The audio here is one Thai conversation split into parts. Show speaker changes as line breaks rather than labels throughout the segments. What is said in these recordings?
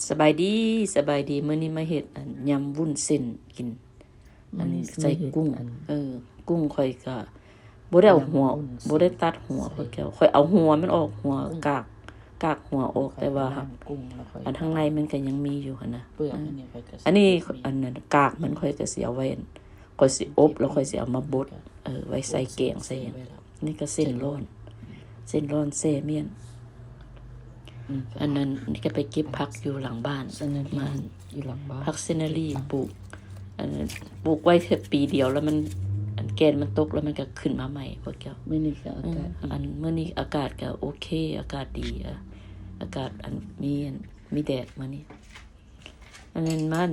สบายดีสบายดีมื้อนี้มาเฮ็ดยำวุ้นเส้นกินอันนี้ใส่กุ้งกุ้งข่อยก็บ่ได้เอาหัวบ่ได้ตัดหัวข่อยเอาหัวมันออกหัวกากหัวออกแต่ว่าอันข้างในมันก็ยังมีอยู่หั่นน่ะอันนี้อันนั้นกากมันข่อยก็สิเอาไว้ข่อยสิอบแล้วข่อยสิเอามาบดไว้ใส่แกงใส่นี่ก็เส้นร้อนแซ่เมี่ยนอันนั้นนี่ก็ไปเก็บผักอยู่หลังบ้านมาอยู่หลังบ้านผักเซนารีปลูกอันนั้นปลูกไว้แค่ปีเดียวแล้วมันอันแกนมันตกแล้วมันก็ขึ้นมาใหม่พวกเจ้ามื้อนี้ก็อากาศมื้อนี้อากาศก็โอเคอากาศดีอากาศมีแดดมื้อนี้อันนั้นมัน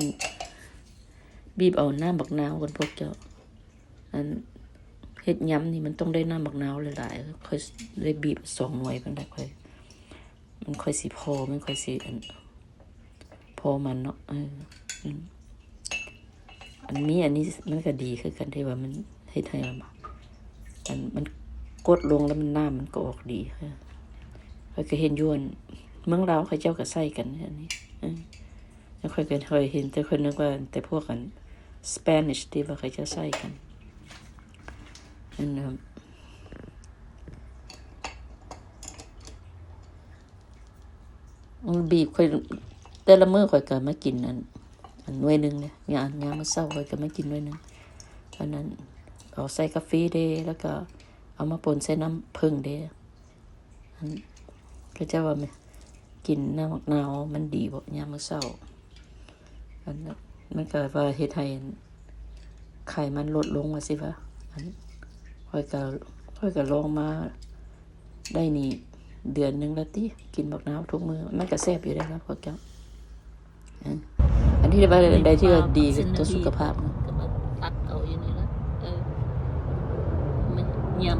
บีบเอาน้ำบักนาวกันพวกเจ้าอันเฮ็ดยำนี่มันต้องได้น้ำบักนาวหลายๆค่อยได้บีบ2หน่วยเพิ่นได้ค่อยมันค่อยสิพอมันค่อยสิพอมันเนาะอันนี้มันก็ดีคือกันที่ว่ามันเฮ็ดให้มันกดลงแล้วมันน้ำมันก็ออกดีค่อยก็เห็นอยู่เมืองลาวเขาเจ้าก็ใส่กันอันนี้แล้วค่อยก็เคยเห็นแต่คนนึกว่าแต่พวกกันสเปนิชที่ว่าเขาจะใส่กันบีบค่อยแต่ละมื้อค่อยก็มากินอันหน่วยนึงเนี่ยยามมื้อเช้าค่อยก็มากินหน่วยนึงอันนั้นเอาใส่กาแฟเด้แล้วก็เอามาป่นใส่น้ำผึ้งเด้อันก็จะว่ากินน้ำมะนาวมันดีบ่ยามมื้อเช้าอันนั้นมันก็ว่าเฮ็ดให้ไขมันลดลงว่าสิว่าอันค่อยก็ลองมาได้นี่เดือนนึงแล้วติกินบักนาวทุกมื้อมันก็แซ่บอยู่ได้ครับพวกเจ้าอันที่ว่าได้ที่ว่าดีต่อสุขภาพก็มาตักเอาอยู่นี่ละมันยำ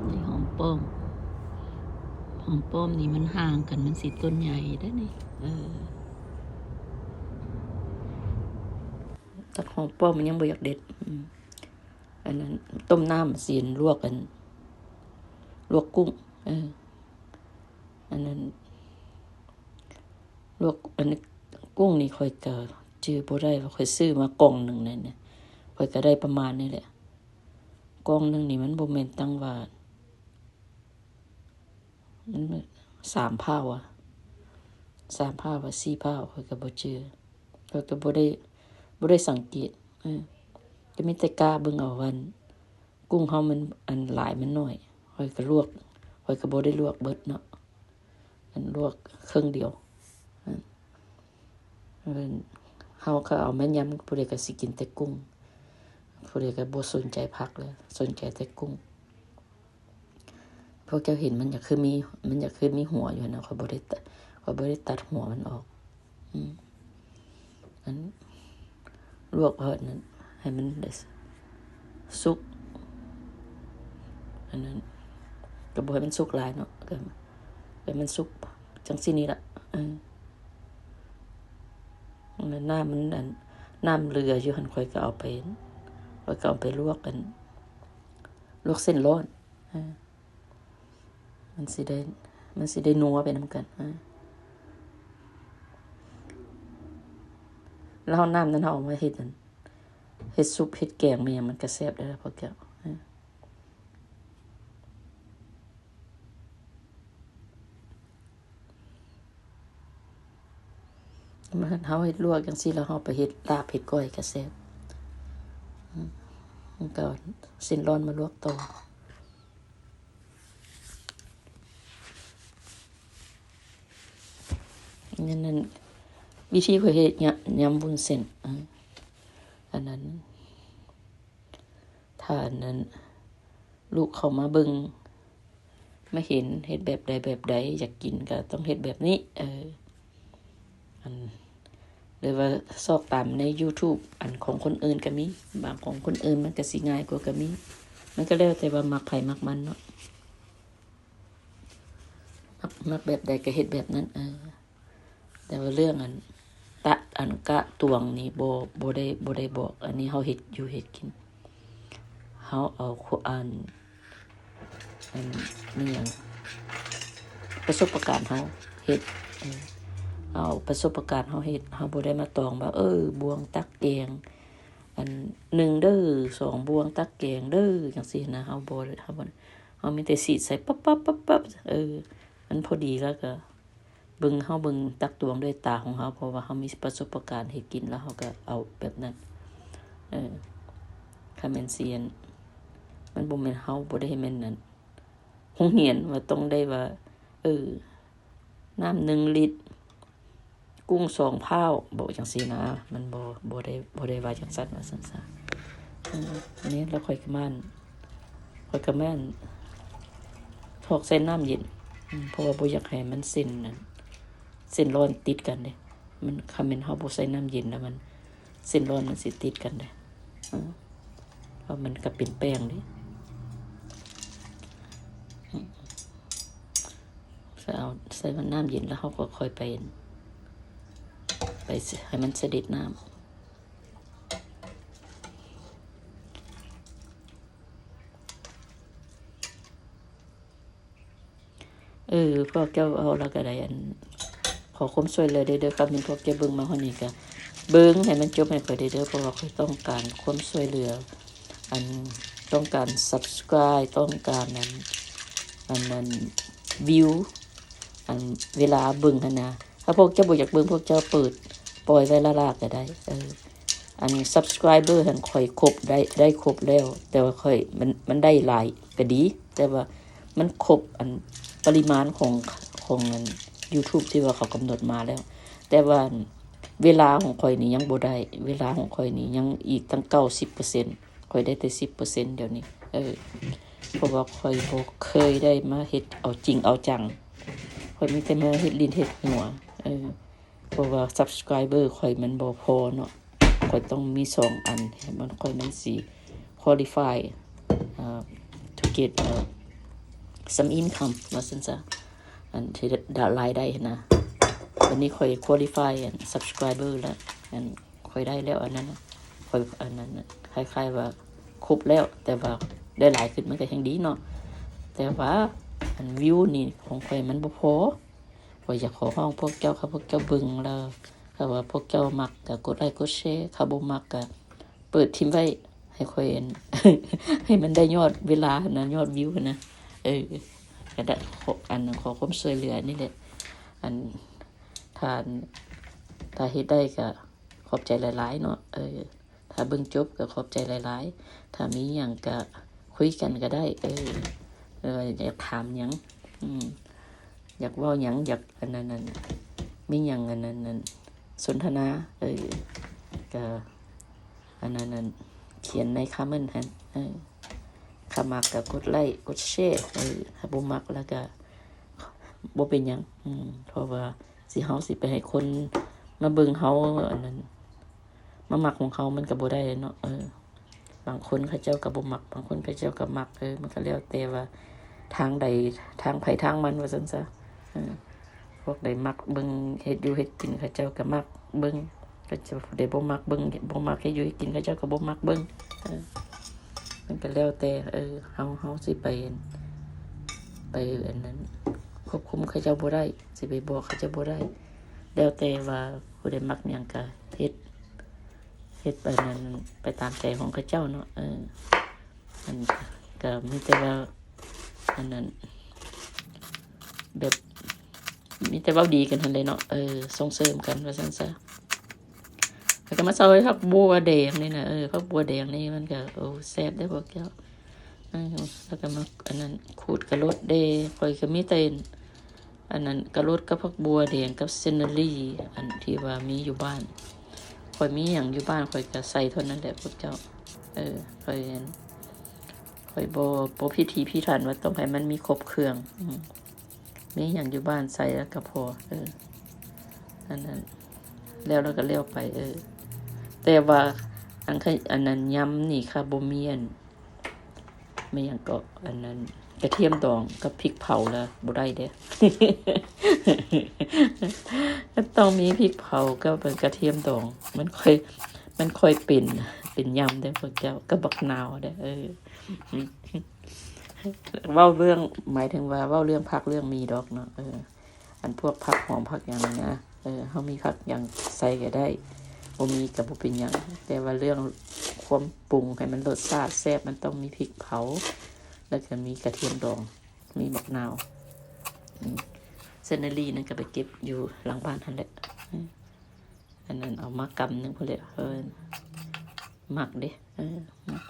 นี่หอมป้อมนี่มันห่างกันมันสิต้นใหญ่ได้นี่ตักหอมป้อมมันยังบ่อยากเด็ดอันนั้นต้มน้ำซีนลวกกุ้งอันนั้นลวกอันนี้กุ้งนี่ค่อยก็จื้อบ่ได้ว่าค่อยซื้อมากล่องนึงนั่นน่ะค่อยก็ได้ประมาณนี้แหละกล่องนึงนี่มันบ่แม่นตั้งว่ามัน3 พาว3 พาวว่า4 พาวค่อยก็บ่จื้อค่อยก็บ่ได้สังเกตจะมีแต่กาเบิ่งเอาวันกุ้งเฮามันอันหลายมันน้อยค่อยก็ลวกค่อยก็บ่ได้ลวกเบิดเนาะอันลวกครึ่งเดียวเฮาก็เอามายำผู้ใดก็สิกินแต่กุ้งผู้ใดก็บ่สนใจผักเลยสนใจแต่กุ้งพวกเจ้าเห็นมันอยากคือมีหัวอยู่นะค่อยบ่ได้ตัดหัวมันออกอันลวกเอานั้นให้มันสุกอันนั้นก็บ่ให้มันสุกหลายเนาะก็ให้มันสุกจังซี่นี่ล่ะน้ำมันน้ำเรืออยู่หั่นค่อยก็เอาไปลวกกันลวกเส้นร้อนมันสิได้นัวไปนำกันแล้วน้ำนั้นเอามาเฮ็ดซุปเฮ็ดแกงมันก็แซ่บได้พวกเจ้ามันเฮาเฮ็ดลวกจังซี่แล้วเฮาไปเฮ็ดลาบเฮ็ดก้อยก็แซ่บมันก็เส้นร้อนมาลวกต่อนั่นวิธีข้อยเฮ็ดยำวุ้นเส้นอันนั้นถ้าอันนั้นลูกเข้ามาเบิ่งมาเห็นเฮ็ดแบบใดอยากกินก็ต้องเฮ็ดแบบนี้อันหรือว่าซอกตามใน YouTube อันของคนอื่นก็มีบางของคนอื่นมันก็สิง่ายกว่าก็มีมันก็แล้วแต่ว่ามักไผมักมันเนาะมักแบบใดก็เฮ็ดแบบนั้นแต่ว่าเรื่องตัดกะตวงนี่บ่ได้บอกอันนี้เฮาเฮ็ดอยู่เฮ็ดกินเฮาเอา นี่หยังประสบการณ์เฮาเฮ็ดเอาประสบการณ์เฮาเฮ็ดเฮาบ่ได้มาตองว่าบวงตักแกงอัน1เด้อ2บวงตักแกงเด้อจังซี่นะเฮาบ่มีแต่สีใส่ปั๊บมันพอดีแล้วก็เบิ่งตักตวงด้วยตาของเฮาเพราะว่าเฮามีประสบการณ์เฮ็ดกินแล้วเฮาก็เอาแบบนั้นคันแม่นเซียนมันบ่แม่นเฮาบ่ได้แม่นนั้นโรงเรียนว่าต้องได้ว่าน้ำ1ลิตรกุ้ง2พาวบ่จังซี่นะมันบ่ได้ว่าจังซั่นว่าซั่นซะอันนี้แล้วค่อยก็แม่นถอกใส่น้ำเย็นเพราะว่าบ่อยากให้มันเส้นร้อนติดกันเด้มันคันแม่นเฮาบ่ใส่น้ำเย็นแล้วมันเส้นร้อนมันสิติดกันเด้เพราะมันก็เป็นแป้งเด้ใส่น้ำเย็นแล้วเฮาก็ค่อยไปให้มันเสด็จน้ำพวกเจ้าเอาแล้วก็ได้ขอความช่วยเหลือเด้อครับมีพวกเจ้าเบิ่งมาฮอดนี้ก็เบิ่งให้มันจบให้ค่อยเด้อเพราะว่าค่อยต้องการความช่วยเหลือต้องการ Subscribe ต้องการนั้นวิวเวลาเบิ่งหั่นนะถ้าพวกเจ้าบ่อยากเบิ่งพวกเจ้าเปิดปล่อยไว้ละลาก็ได้Subscriber หั่นค่อยครบได้ครบแล้วแต่ว่าค่อยมันได้หลายก็ดีแต่ว่ามันครบปริมาณของYouTube ที่ว่าเขากำหนดมาแล้วแต่ว่าเวลาของข่อยนี่ยังบ่ได้เวลาของข่อยนี่ยังอีกตั้ง 90% ข่อยได้แต่ 10% เดี๋ยวนี้เพราะว่าข่อยบ่เคยได้มาเฮ็ดเอาจริงเอาจังข่อยมีแต่มาเฮ็ดลิ้นเฮ็ดหัวเพราะว่า Subscriber ข่อยมันบ่พอเนาะข่อยต้องมี2อันให้มันข่อยมันสิ qualify to get some income ว่าซั่นซะที่ได้รายได้นะวันนี้ค่อย qualify subscriber แล้วค่อยได้แล้วอันนั้นค่อยอันนั้นคล้ายๆว่าครบแล้วแต่ว่าได้หลายขึ้นมันก็ยังดีเนาะแต่ว่าวิวนี่ของค่อยมันบ่พอค่อยอยากขอร้องพวกเจ้าครับพวกเจ้าเบิ่งแล้วถ้าว่าพวกเจ้ามักก็กดไลค์กดแชร์ถ้าบ่มักก็เปิดทิ้งไว้ให้ค่อยให้มันได้ยอดเวลานะยอดวิวนะก็ได้ขอความช่วยเหลือนี่แหละถ้าเฮ็ดได้ก็ขอบใจหลายๆเนาะถ้าเบิ่งจบก็ขอบใจหลายๆถ้ามีหยังก็คุยกันก็ได้อยากถามหยังอยากเว้าหยังอยากอันนั้นมีหยังอันนั้นสนทนาก็อันนั้นเขียนในคอมเมนต์หั่นถ้ามักก็กดไลค์กดแชร์ถ้าบ่มักแล้วก็บ่เป็นหยังเพราะว่าเฮาสิไปให้คนมาเบิ่งเฮาอันนั้นมามักของเขามันก็บ่ได้เนาะบางคนเขาเจ้าก็บ่มักบางคนเขาเจ้าก็มักมันก็แล้วแต่ว่าทางใดทางไผทางมันว่าซั่นซะพวกใดมักเบิ่งเฮ็ดอยู่เฮ็ดกินเขาเจ้าก็มักเบิ่งเขาเจ้าได้บ่มักเบิ่งบ่มักเฮ็ดอยู่เฮ็ดกินเขาเจ้าก็บ่มักเบิ่งมันก็แล้วแต่เฮาสิไปอันนั้นควบคุมเขาเจ้าบ่ได้สิไปบอกเขาเจ้าบ่ได้แล้วแต่ว่าผู้ใดมักหยังก็เฮ็ดไปนั้นไปตามใจของเขาเจ้าเนาะมันก็มีแต่ว่าอันนั้นแบบมีแต่เว้าดีกันหั่นเลยเนาะส่งเสริมกันว่าซั่นซะแล้วก็มาซอยผักบัวแดงนี่นะผักบัวแดงนี่มันก็แซ่บได้พวกเจ้าแล้วก็มาอันนั้นขูดกระโดดเดข่อยก็มีแต่อันนั้นกระโดดกับผักบัวแดงกับเซนเนอรี่อันที่ว่ามีอยู่บ้านข่อยมีหยังอยู่บ้านข่อยก็ใส่เท่านั้นแหละพวกเจ้าข่อยบ่พิถีพิถันว่าต้องให้มันมีครบเครื่องมีหยังอยู่บ้านใส่แล้วก็พออันนั้นแล้วก็แล้วไปแต่ว่าอันนั้นยำนี่ค่ะบ่มีไม่หยังก็อันนั้นกระเทียมดองกับพริกเผาแล้วบ่ได้เด้ ต้องมีพริกเผากับกระเทียมดองมันค่อยเป็นยำได้พวกเจ้ากับบักนาวได้ เว้าเรื่องหมายถึงว่าเว้าเรื่องผักเรื่องมีดอกเนาะอันพวกผักหอมผักหยังนี่นะเฮามีผักหยังใส่ก็ได้บ่มีก็บ่เป็นหยังแต่ว่าเรื่องความปรุงให้มันรสชาติแซ่บมันต้องมีพริกเผาแล้วก็มีกระเทียมดองมีมะนาวเซนนารีนั่นก็ไปเก็บอยู่หลังบ้านนั่นแหละอันนั้นเอามากำนึงพุ่นแหละหมักเด้หมัก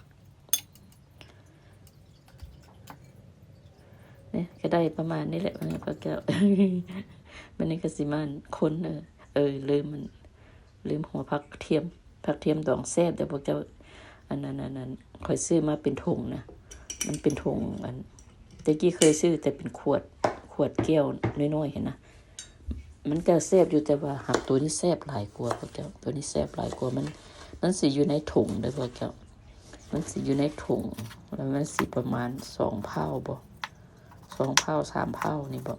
เนี่ยก็ได้ประมาณนี้แหละพระแก้วมันนี่ก็สิมันคนลืมหัวผักเทียมดองแซ่บแต่พวกเจ้าอันนั้นค่อยซื้อมาเป็นถุงนะมันเป็นถุงอันตะกี้เคยซื้อแต่เป็นขวดแก้วน้อยๆเห็นนะมันก็แซ่บอยู่แต่ว่าหักตัวนี้แซ่บหลายกว่าพวกเจ้าตัวนี้แซ่บหลายกว่ามันสิอยู่ในถุงเด้อพวกเจ้ามันสิอยู่ในถุงแล้วมันสิประมาณ2 เผาบ่2 เผา3 เผานี่บ่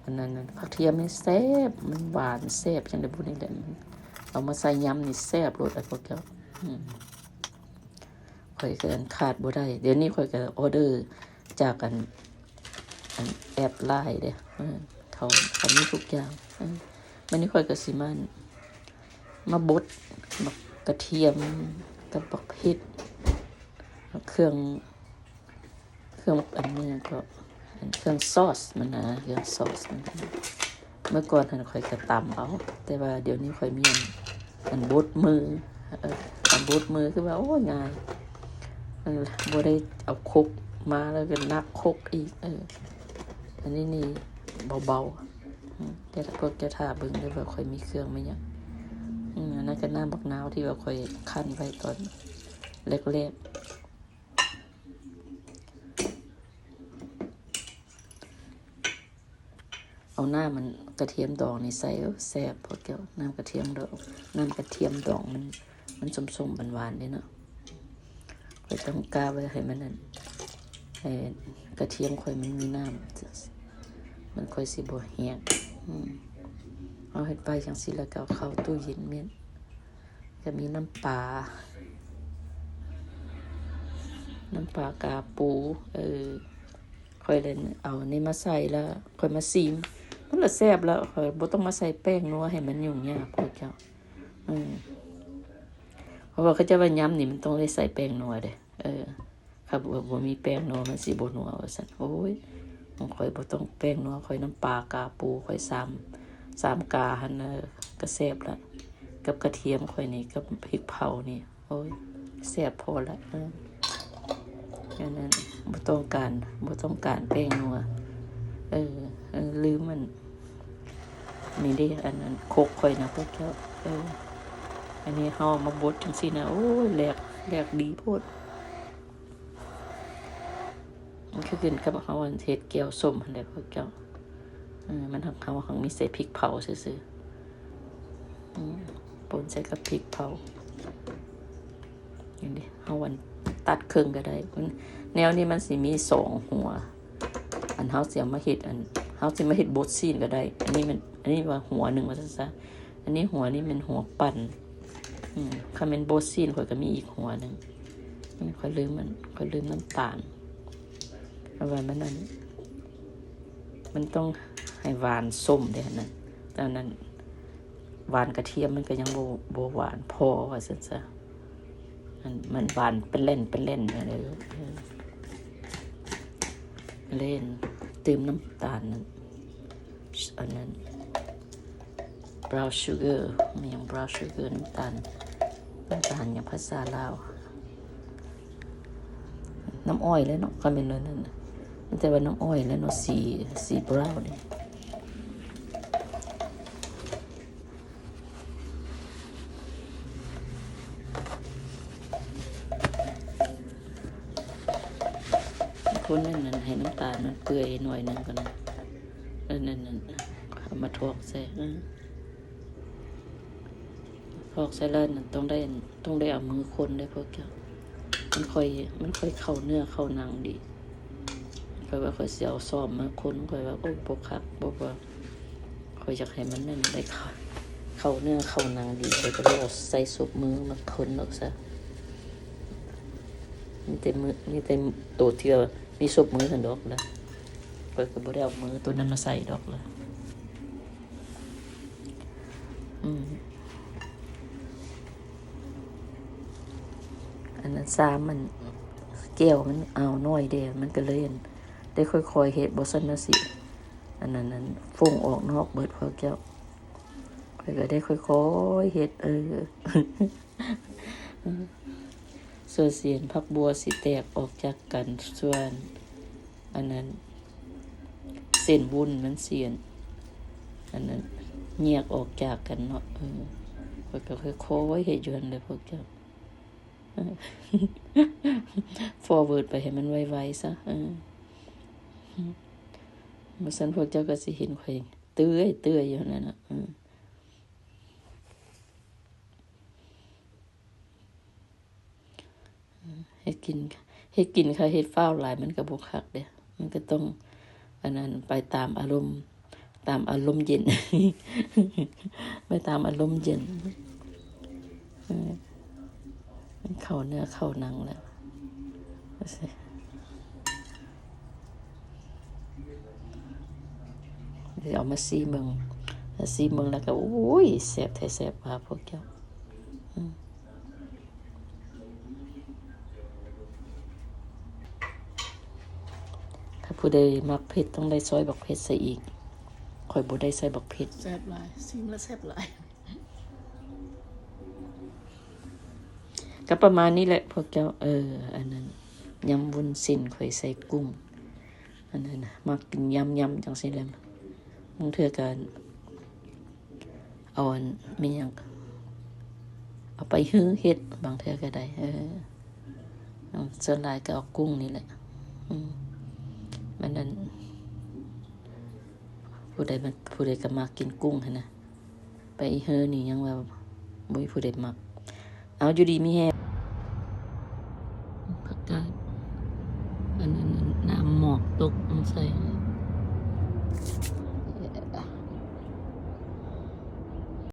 อันนั้นผักเทียมนี่แซ่บมันหวานแซ่บจังได๋บ่นี่แหละเอามาใส่ยำนี่แซ่บโลดพวกเจ้าข่อยก็ขาดบ่ได้เดี๋ยวนี้ข่อยก็ออเดอร์จากอันแอปไลน์เด้เขามีทุกอย่างมันนี่ข่อยก็สิมาบดกระเทียมกับบักพริกเครื่องอันนี้ก็เครื่องซอสมันนะเครื่องซอสมันเมื่อก่อนข่อยก็ตำเอาแต่ว่าเดี๋ยวนี้ข่อยมีอันบดมืออันบดมือคือว่าโอ้ง่ายบ่ได้เอาครกมาแล้วก็นักครกอีกอันนี้นี่เบาๆแต่พวกจะท่าเบิ่งได้ว่าข่อยมีเครื่องมั้ยเนี่ยนั่นก็น้ำบักนาวที่ว่าข่อยคั่นไว้ตอนแรกเอาน้ำมันกระเทียมดองนี่ใส่แซ่บพวกเจ้าน้ำกระเทียมดองมันส้มๆหวานๆเด้เนาะข่อยต้องกาไว้ให้มันนั่นให้กระเทียมข่อยมันมีน้ำมันค่อยสิบ่แห้งเอาเฮ็ดไปจังซี่แล้วก็เอาเข้าตู้เย็นแม่นก็มีน้ำปลากาปูค่อยเล่นเอานี่มาใส่แล้วค่อยมาซีมมันละแซ่บแล้วค่อยบ่ต้องมาใส่แป้งนัวให้มันยุ่งยากพวกเจ้าเพราะว่าเขาจะว่ายำนี่มันต้องได้ใส่แป้งนัวเด้ครับบ่มีแป้งนัวมันสิบ่นัวว่าซั่นโอ้ยค่อยบ่ต้องแป้งนัวค่อยน้ำปลากาปูค่อย3กาหั่นก็แซ่บแล้วกับกระเทียมค่อยนี่กับพริกเผานี่โอ้ยแซ่บพอละอย่างนั้นบ่ต้องการแป้งนัวลืมมันนี่เด้อันนั้นโคกค่อยนะพวกเจ้าอันนี้เฮามาบดจังซี่นะโอ้ยแหลกดีโพดมันคือกินกับเฮาเฮ็ดแก้วส้มหั่นแหละพวกเจ้ามันเฮามีใส่พริกเผาซื่อๆป่นใส่กับพริกเผาอย่างนี้เฮาวันตัดครึ่งก็ได้แนวนี้มันสิมี2หัวอันเฮาสิมาเฮ็ดเฮาสิมาเฮ็ดบดซีนก็ได้อันนี้ว่าหัวนึงว่าซั่นซะอันนี้หัวนี้มันหัวปั่นถ้าเป็นบดซีนข่อยก็มีอีกหัวนึงค่อยลืมน้ำตาลเพราะว่ามันต้องให้หวานส้มเด้นั่นแต่นั้นหวานกระเทียมมันก็ยังบ่หวานพอว่าซั่นซะมันหวานเป็นเล่นอะไรเล่นเติมน้ำตาลนั่นอันนั้น brown sugar มันยัง brown sugar น้ำตาลอย่างภาษาลาวน้ำอ้อยแล้วเนาะก็เป็นนั่นมันแต่ว่าน้ำอ้อยแล้วเนาะสี brown นี่คนนั่นให้น้ำตาลมันเปื่อยหน่อยนึงก่อนนะนั่นเอามาทอกใส่แล้วต้องได้เอามือคนได้พวกเจ้ามันค่อยเข้าเนื้อเข้าหนังดีค่อยว่าค่อยสิเอาซ้อมมาคนค่อยว่าโอ้บ่คักบ่ว่าค่อยอยากให้มันนั่นได้เข้าเนื้อเข้าหนังดีค่อยก็เลยเอาใส่ซุปมือมาคนออกซะ มีแต่ตัวเที่ยวมีศพมือกันดอกละข้อยก็บ่ได้เอามือตัวนั้นมาใส่ดอกละอันนั้น3มันแก้วมันเอาน้อยเด้มันก็เลยได้ค่อยๆเฮ็ดบ่ซั่นน่ะสิอันนั้นฟงออกนอกเบิดพอแก้วข้อยก็ได้ค่อยๆเฮ็ดส่วนเสียนผักบัวสิแตกออกจากกันส่วนอันนั้นเส้นวุ้นมันเสียนอันนั้นแยกออกจากกันเนาะข้อยก็ค่อยๆเฮ็ดอยู่หั่นแหละพวกเจ้าforward ไปให้มันไวๆซะบ่ซั่นพวกเจ้าก็สิเห็นข่อยเตื้อยอยู่นั่นน่ะเฮ็ดกินค่ะเฮ็ดฟ้าวหลายมันก็บ่คักเด้มันก็ต้องอันนั้นไปตามอารมณ์เย็น ไปตามอารมณ์เย็นมันเข้าเนื้อเข้าหนังแล้วเดี๋ยวเอามาซีเบิ่งแล้วก็โอ้ยแซ่บแท้แซ่บว่าพวกเจ้าถ้าผู้ใดมักเผ็ดต้องได้ซอยบักเผ็ดใส่อีกข่อยบ่ได้ใส่บักเผ็ด
แซ่บหลายซิมแล้วแซ่บหลาย
ก็ประมาณนี้แหละพวกเจ้าอันนั้นยำวุ้นเส้นข่อยใส่กุ้งอันนั้นมักกินยำจังซี่แหละบางเทื่อก็เอาอันมีหยังเอาไปฮื้อเฮ็ดบางเทื่อก็ได้ส่วนหลายก็เอากุ้งนี่แหละมันนั้นผู้ใดก็มักกินกุ้งหั่นน่ะไปฮื้อนี่ยังว่าบ่มีผู้ใดมักเอาอยู่ดีมีแฮงผักกาดอันนั้นน้ำหมอกตกลงใส่